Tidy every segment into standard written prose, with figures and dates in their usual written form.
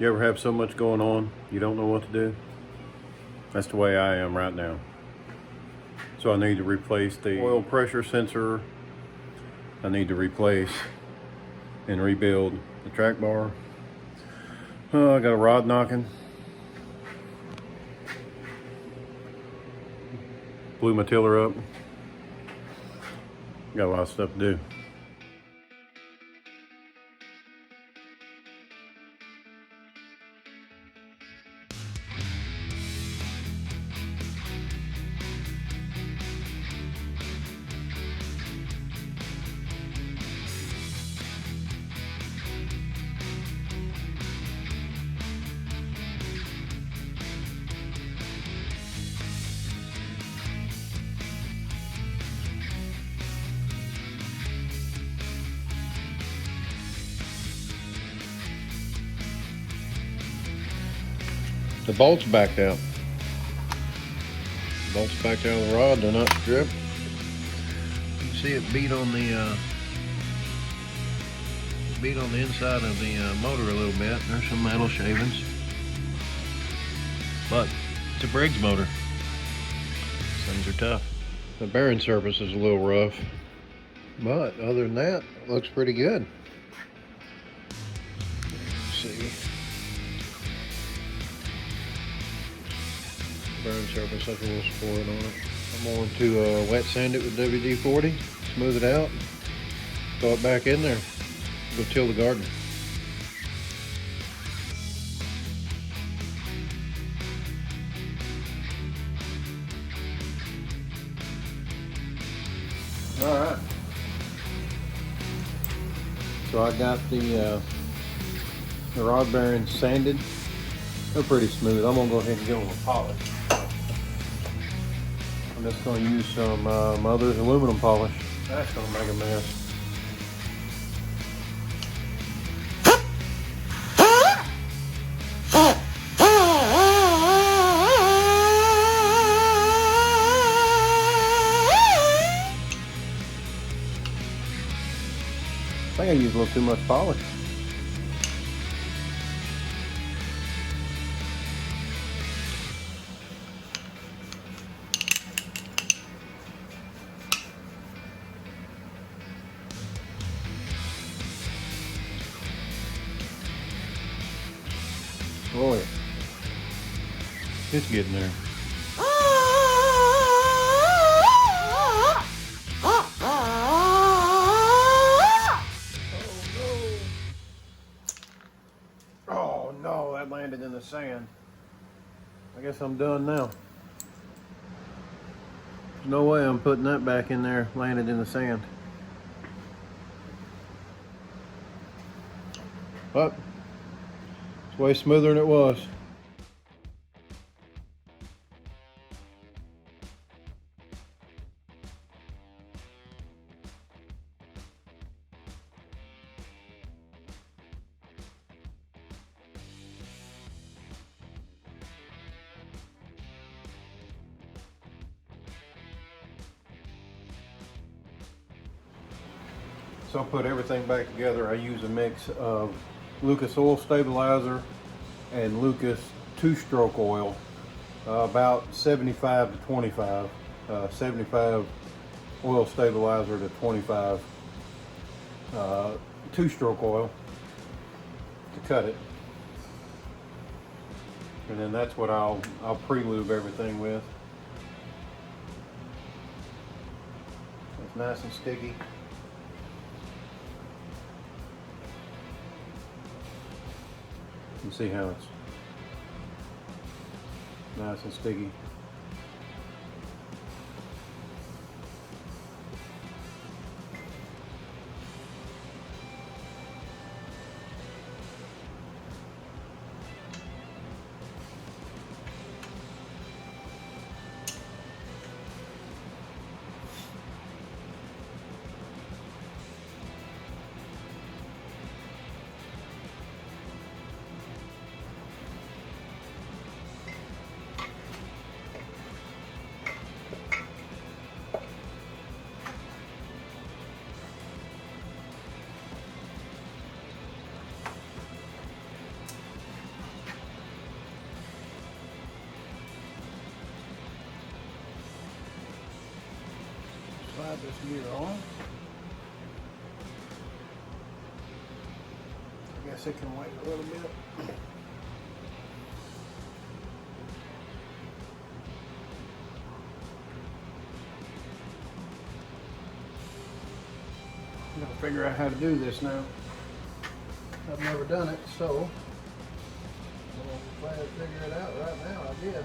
You ever have so much going on, you don't know what to do? That's the way I am right now. So I need to replace the oil pressure sensor. I need to replace and rebuild the track bar. I got a rod knocking. Blew my tiller up. Got a lot of stuff to do. The bolts backed out. Bolts backed out of the rod, they're not stripped. You can see it beat on the inside of the motor a little bit. There's some metal shavings. But it's a Briggs motor. These things are tough. The bearing surface is a little rough. But other than that, it looks pretty good. Let's see. Bearing surface has a little spoil on it. I'm going to wet sand it with WD-40, smooth it out, throw it back in there, go till the garden. All right. So I got the rod bearings sanded. They're pretty smooth. I'm gonna go ahead and give them a polish. I'm just going to use some Mother's aluminum polish. That's going to make a mess. I think I used a little too much polish. Oh yeah, it's getting there. Oh no, that landed in the sand. I guess I'm done now. There's no way I'm putting that back in there, landed in the sand. But it's way smoother than it was. So I'll put everything back together. I use a mix of Lucas oil stabilizer and Lucas 2-stroke oil, about 75 to 25. 75 oil stabilizer to 25 2-stroke oil to cut it. And then that's what I'll pre-lube everything with. It's nice and sticky. You can see how it's nice and sticky. this gear on. I guess it can wait a little bit. I'm gonna figure out how to do this now. I've never done it, so I'm gonna try to figure it out right now, I guess.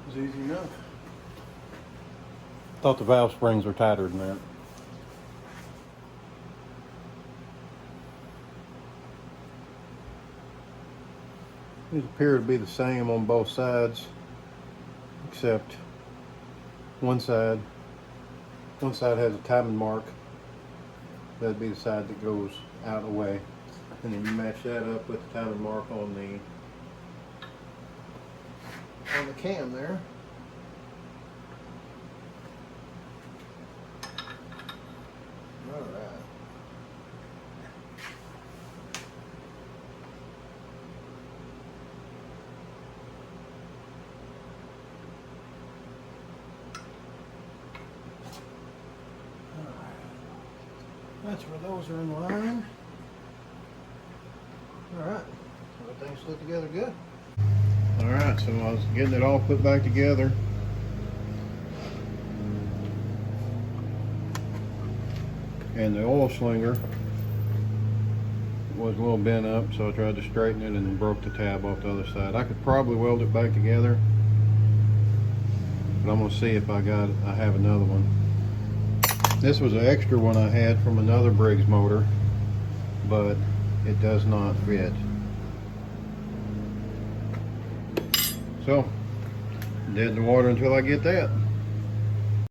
It's easy enough. Thought the valve springs were tighter than that. These appear to be the same on both sides, except one side has a timing mark. That'd be the side that goes out of the way. And then you match that up with the timing mark on the cam there. All right. That's where those are in line. Alright, everything's put together good. Alright, so I was getting it all put back together. And the oil slinger was a little bent up, so I tried to straighten it and broke the tab off the other side. I could probably weld it back together, but I'm going to see if I have another one. This was an extra one I had from another Briggs motor, but it does not fit. So, dead in the water until I get that.